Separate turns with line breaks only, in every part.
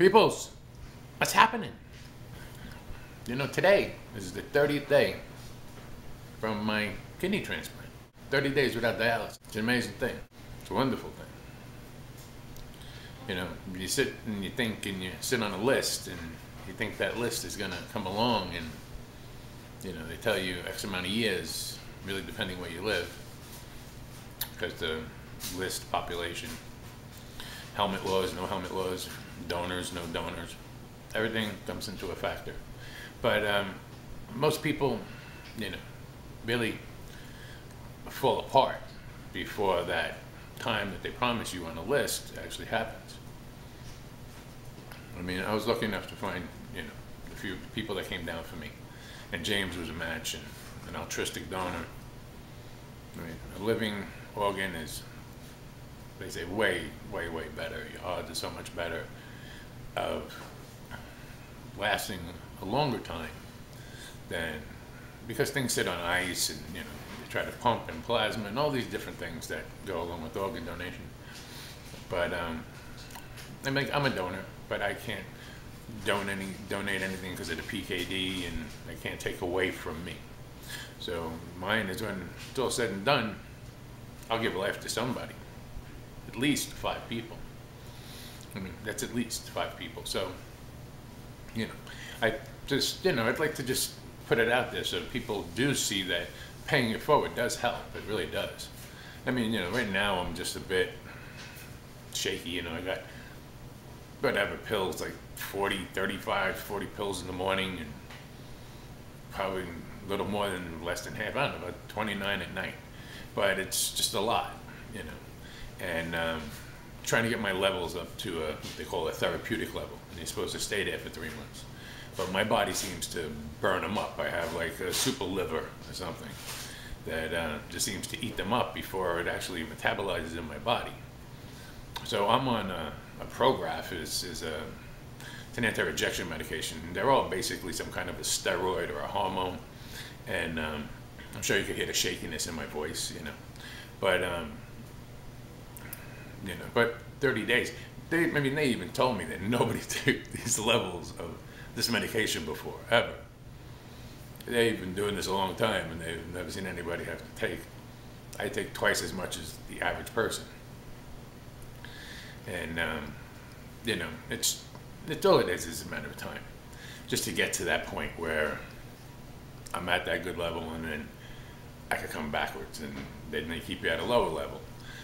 Peoples, what's happening? You know, today is the 30th day from my kidney transplant. 30 days without dialysis. It's an amazing thing. It's a wonderful thing. You know, you sit and you think and you sit on a list and you think that list is going to come along and, you know, they tell you X amount of years, really depending where you live, because the list population, helmet laws, no helmet laws, donors, no donors, everything comes into a factor. But most people, you know, really fall apart before that time that they promise you on a list actually happens. I mean, I was lucky enough to find, you know, a few people that came down for me, and James was a match, and an altruistic donor. I mean, a living organ is, they say, way, way, way better. Your odds are so much better of lasting a longer time than, because things sit on ice and, you know, they try to pump and plasma and all these different things that go along with organ donation. But I mean, I'm a donor, but I can't donate anything because of the PKD, and they can't take away from me. So mine is, when it's all said and done, I'll give life to somebody, at least 5 people. I mean, that's at least 5 people. So, you know, I just, you know, I'd like to just put it out there so people do see that paying it forward does help. It really does. I mean, you know, right now I'm just a bit shaky. You know, I got whatever pills, like 35, 40 pills in the morning, and probably a little more than, less than half, I don't know, about 29 at night. But it's just a lot, you know. And trying to get my levels up to what they call a therapeutic level, and you're supposed to stay there for 3 months. But my body seems to burn them up. I have like a super liver or something that just seems to eat them up before it actually metabolizes in my body. So I'm on a Prograf, is it's an anti-rejection medication. They're all basically some kind of a steroid or a hormone, and I'm sure you could hear the shakiness in my voice, you know. But you know, but 30 days. I mean, they even told me that nobody took these levels of this medication before, ever. They've been doing this a long time, and they've never seen anybody have to take. I take twice as much as the average person. And you know, it's all it is a matter of time, just to get to that point where I'm at that good level, and then I could come backwards, and then they keep you at a lower level.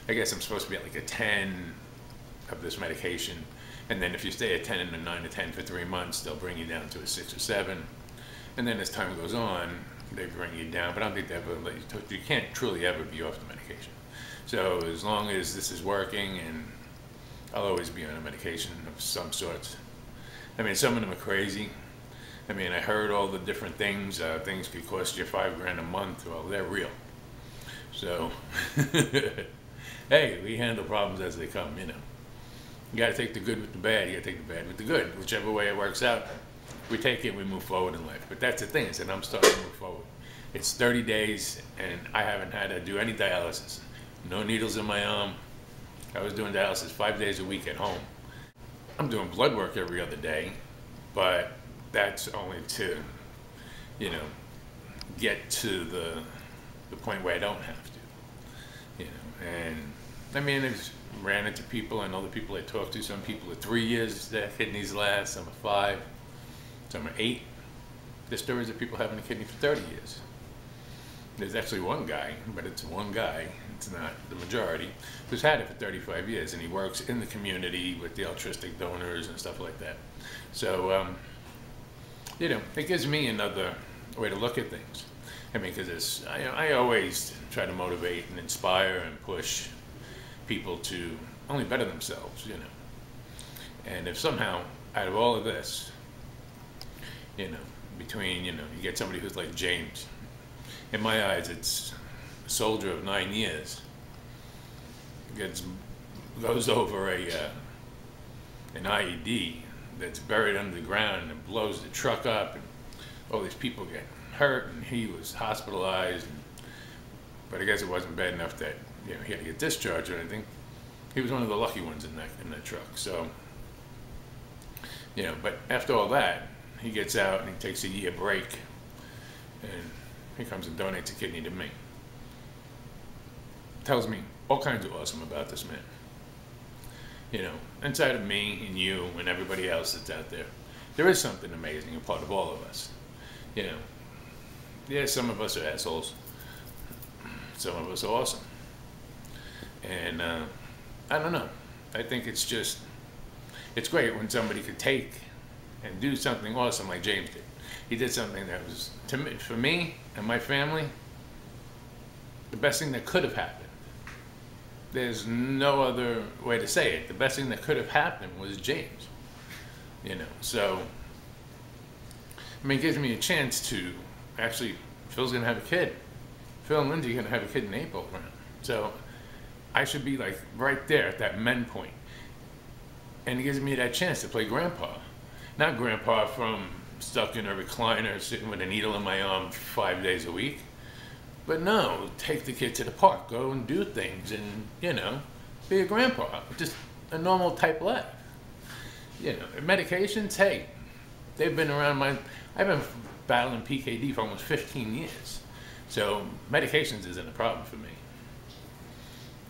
I guess I'm supposed to be at like a 10 of this medication, and then if you stay at 10 and a 9 to 10 for 3 months, they'll bring you down to a 6 or 7, and then as time goes on, they bring you down. But I don't think they ever let you. You can't truly ever be off the medication. So as long as this is working, and I'll always be on a medication of some sorts. I mean, some of them are crazy. I mean, I heard all the different things. Things could cost you $5 grand a month. Well, they're real. So, hey, we handle problems as they come, you know. You got to take the good with the bad. You got to take the bad with the good. Whichever way it works out, we take it, we move forward in life. But that's the thing, is that I'm starting to move forward. It's 30 days, and I haven't had to do any dialysis. No needles in my arm. I was doing dialysis 5 days a week at home. I'm doing blood work every other day, but that's only to, you know, get to the point where I don't have to, you know. And I mean, I've ran into people, and other people I talk to. Some people are 3 years their kidneys last, some are 5, some are 8. There's stories of people having a kidney for 30 years. There's actually one guy, but it's one guy, it's not the majority, who's had it for 35 years, and he works in the community with the altruistic donors and stuff like that. So, you know, it gives me another way to look at things. I mean, because I always try to motivate and inspire and push people to only better themselves, you know. And if somehow, out of all of this, you know, between, you know, you get somebody who's like James, in my eyes, it's a soldier of 9 years, goes over an IED that's buried under the ground and blows the truck up, and all these people get hurt, and he was hospitalized, but I guess it wasn't bad enough that, you know, he had to get discharged or anything. He was one of the lucky ones in that truck. So You know, but after all that, he gets out and he takes a year break, and he comes and donates a kidney to me. Tells me all kinds of awesome about this man. You know, inside of me and you and everybody else that's out there, there is something amazing, a part of all of us. You know, yeah, some of us are assholes. Some of us are awesome. And I don't know. I think it's great when somebody could take and do something awesome like James did. He did something that was, to me, for me and my family, the best thing that could have happened. There's no other way to say it. The best thing that could have happened was James. You know, so, I mean, it gives me a chance to actually, Phil's gonna have a kid. Phil and Lindsay are gonna have a kid in April. So I should be like right there at that men point. And it gives me that chance to play grandpa. Not grandpa from stuck in a recliner sitting with a needle in my arm 5 days a week. But no, take the kid to the park, go and do things, and, you know, be a grandpa. Just a normal type life. You know, medications, hey, they've been around I've been battling PKD for almost 15 years. So medications isn't a problem for me.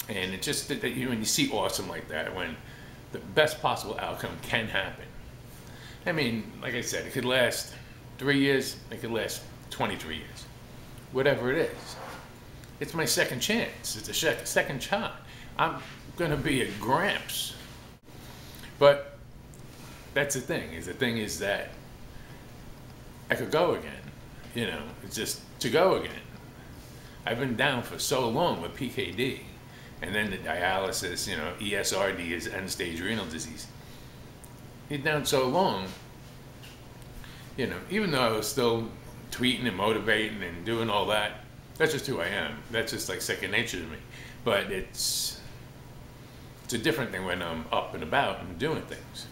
And it's just that when you see awesome like that, when the best possible outcome can happen. I mean, like I said, it could last 3 years, it could last 23 years. Whatever it is. It's my second chance. It's a second shot. I'm going to be a gramps. But that's the thing. The thing is that I could go again. You know, it's just to go again. I've been down for so long with PKD. And then the dialysis, you know, ESRD is end-stage renal disease. You're down so long, you know, even though I was still tweeting and motivating and doing all that, that's just who I am. That's just like second nature to me. But it's a different thing when I'm up and about and doing things.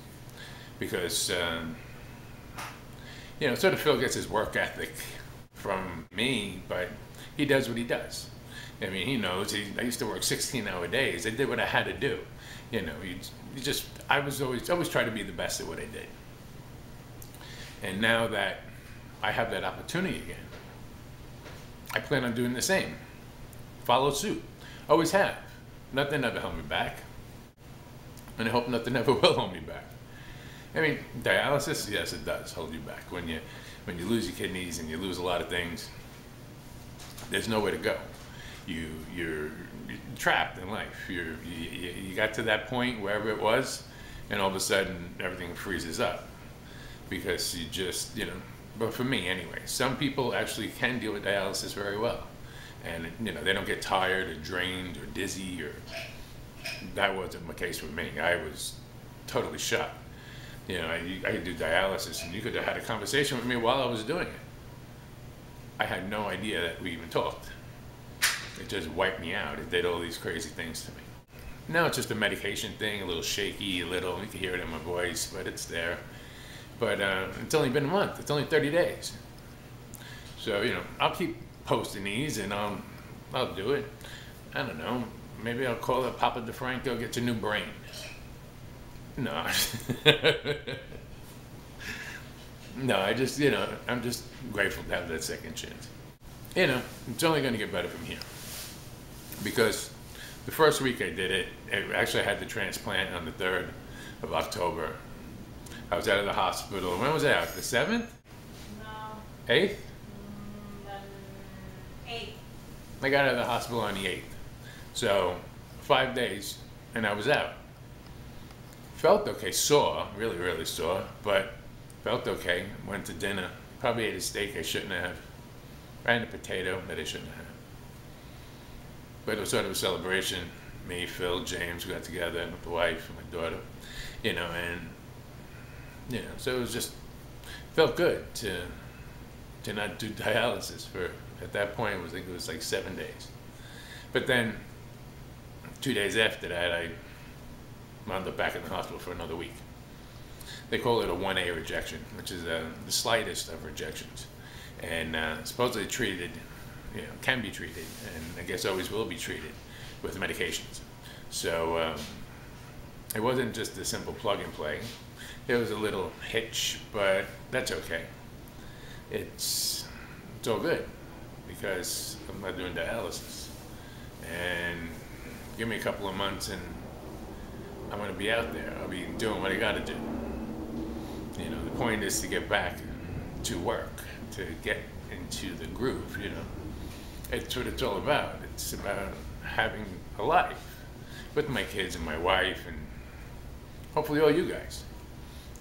Because, you know, sort of Phil gets his work ethic from me, but he does what he does. I mean, he knows. I used to work 16-hour days. I did what I had to do. You know, I was always trying to be the best at what I did. And now that I have that opportunity again, I plan on doing the same. Follow suit. Always have. Nothing ever held me back. And I hope nothing ever will hold me back. I mean, dialysis, yes, it does hold you back. When you lose your kidneys and you lose a lot of things, there's nowhere to go. You're trapped in life. You got to that point, wherever it was, and all of a sudden everything freezes up. Because you just, you know, but for me anyway, some people actually can deal with dialysis very well. And, you know, they don't get tired or drained or dizzy, or that wasn't the case with me. I was totally shot. You know, I could do dialysis and you could have had a conversation with me while I was doing it. I had no idea that we even talked. It just wiped me out. It did all these crazy things to me. Now it's just a medication thing, a little shaky, you can hear it in my voice, but it's there. But it's only been a month. It's only 30 days. So, you know, I'll keep posting these and I'll do it. I don't know. Maybe I'll call it Papa DeFranco gets a new brain. No. No, I just, you know, I'm just grateful to have that second chance. You know, it's only going to get better from here. Because the first week I did it, actually I had the transplant on the 3rd of October. I was out of the hospital. When was I out? The 7th?
No.
8th?
8th.
I got out of the hospital on the 8th. So 5 days and I was out. Felt okay, sore, really, really sore, but felt okay. Went to dinner, probably ate a steak I shouldn't have. And a potato that I shouldn't have. But it was sort of a celebration. Me, Phil, James, we got together with the wife and my daughter, you know, and, you know, so it was just, felt good to not do dialysis for, at that point, it was like 7 days. But then, 2 days after that, I wound up back in the hospital for another week. They call it a 1A rejection, which is the slightest of rejections. And supposedly treated, you know, can be treated, and I guess always will be treated with medications. So it wasn't just a simple plug and play. there was a little hitch, but that's okay. It's all good because I'm not doing dialysis. And give me a couple of months and I'm going to be out there. I'll be doing what I got to do. You know, the point is to get back to work, to get into the groove, you know. It's what it's all about. It's about having a life with my kids and my wife and hopefully all you guys.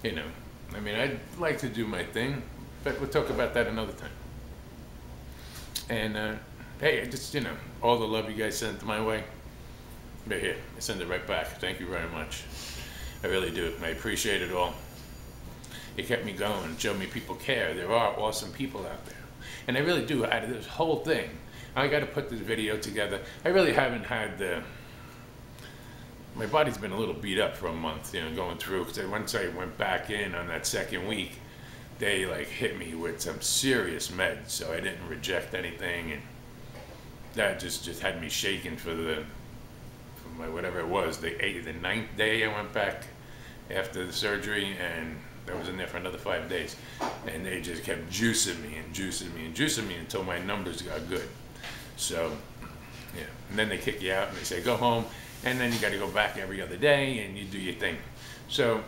You know, I mean, I'd like to do my thing, but we'll talk about that another time. And hey, just, you know, all the love you guys sent my way, but here, I send it right back. Thank you very much. I really do. I appreciate it all. It kept me going, showed me people care. There are awesome people out there. And I really do, out of this whole thing, I got to put this video together. I really haven't had my body's been a little beat up for a month, you know, going through, because once I went back in on that second week, they like hit me with some serious meds, so I didn't reject anything, and that just had me shaking for my whatever it was, the 9th day I went back after the surgery, and I was in there for another 5 days, and they just kept juicing me and juicing me and juicing me until my numbers got good. So, yeah, and then they kick you out and they say, go home, and then you got to go back every other day and you do your thing. So,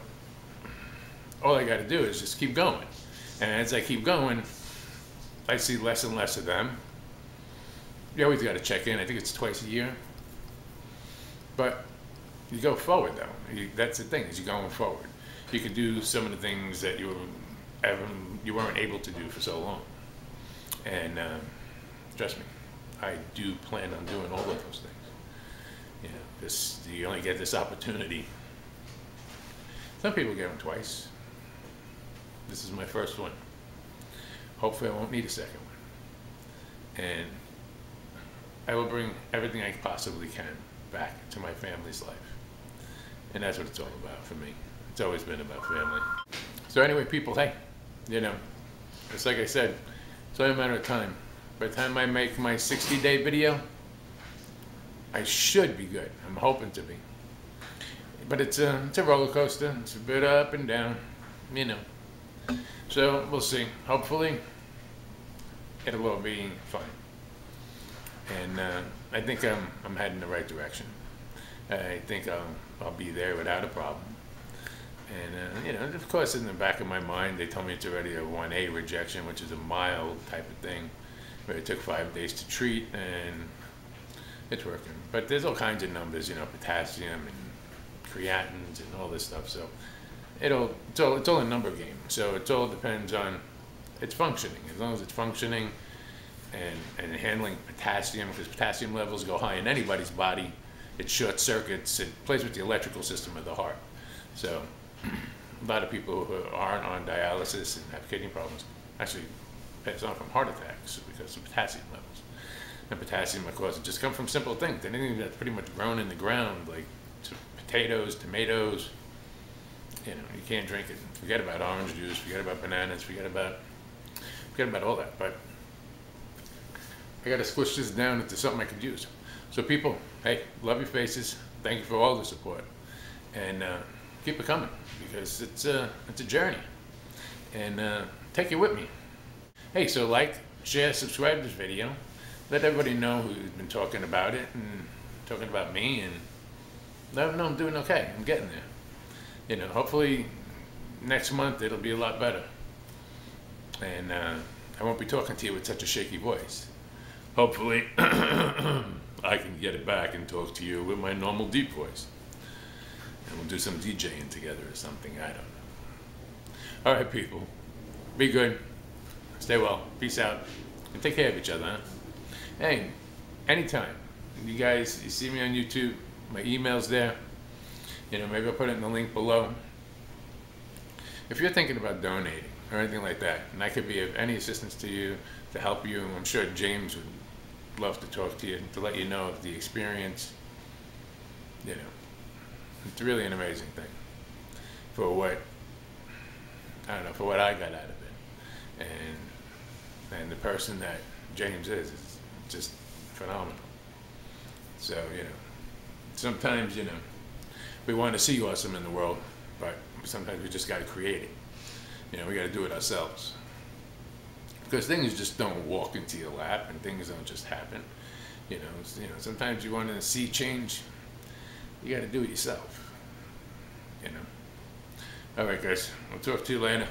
all I got to do is just keep going. And as I keep going, I see less and less of them. You always got to check in. I think it's twice a year. But you go forward, though. That's the thing, is you're going forward. You can do some of the things that you weren't able to do for so long. And trust me, I do plan on doing all of those things. You know, because you only get this opportunity. Some people get them twice. This is my first one. Hopefully I won't need a second one. And I will bring everything I possibly can back to my family's life. And that's what it's all about for me. It's always been about family. So anyway, people, hey, you know, it's like I said, it's only a matter of time. By the time I make my 60-day video, I should be good. I'm hoping to be. But it's a roller coaster. It's a bit up and down, you know. So we'll see. Hopefully, it'll all be fine. And I think I'm heading in the right direction. I think I'll be there without a problem. And, you know, of course, in the back of my mind, they told me it's already a 1A rejection, which is a mild type of thing, where it took 5 days to treat, and it's working. But there's all kinds of numbers, you know, potassium and creatines and all this stuff. So it's all a number game. So it all depends on its functioning. As long as it's functioning and handling potassium, because potassium levels go high in anybody's body, it short circuits, it plays with the electrical system of the heart. So a lot of people who aren't on dialysis and have kidney problems actually pass on from heart attacks because of potassium levels. And potassium, of course, just come from simple things. Anything that's pretty much grown in the ground, like potatoes, tomatoes, you know, you can't drink it. Forget about orange juice, forget about bananas, forget about all that. But I got to squish this down into something I could use. So people, hey, love your faces. Thank you for all the support. And keep it coming, because it's a journey. And take it with me. Hey, so like, share, subscribe to this video. Let everybody know who's been talking about it and talking about me, and let them know I'm doing okay. I'm getting there. You know, hopefully next month it'll be a lot better. And I won't be talking to you with such a shaky voice. Hopefully I can get it back and talk to you with my normal deep voice. And we'll do some DJing together or something, I don't know. All right, people, be good, stay well, peace out, and take care of each other, huh? Hey, anytime. You guys, you see me on YouTube, my email's there. You know, maybe I'll put it in the link below. If you're thinking about donating or anything like that, and I could be of any assistance to you, to help you, I'm sure James would love to talk to you, to let you know of the experience. You know, it's really an amazing thing for what, I don't know, for what I got out of it. And the person that James is just phenomenal. So, you know, sometimes, you know, we want to see awesome in the world, but sometimes we just got to create it. You know, we got to do it ourselves. Because things just don't walk into your lap, and things don't just happen. You know, sometimes you want to see change, you got to do it yourself. You know. All right, guys. I'll talk to you later.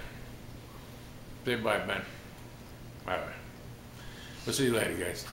Say bye, Ben. All right. We'll see you later, guys.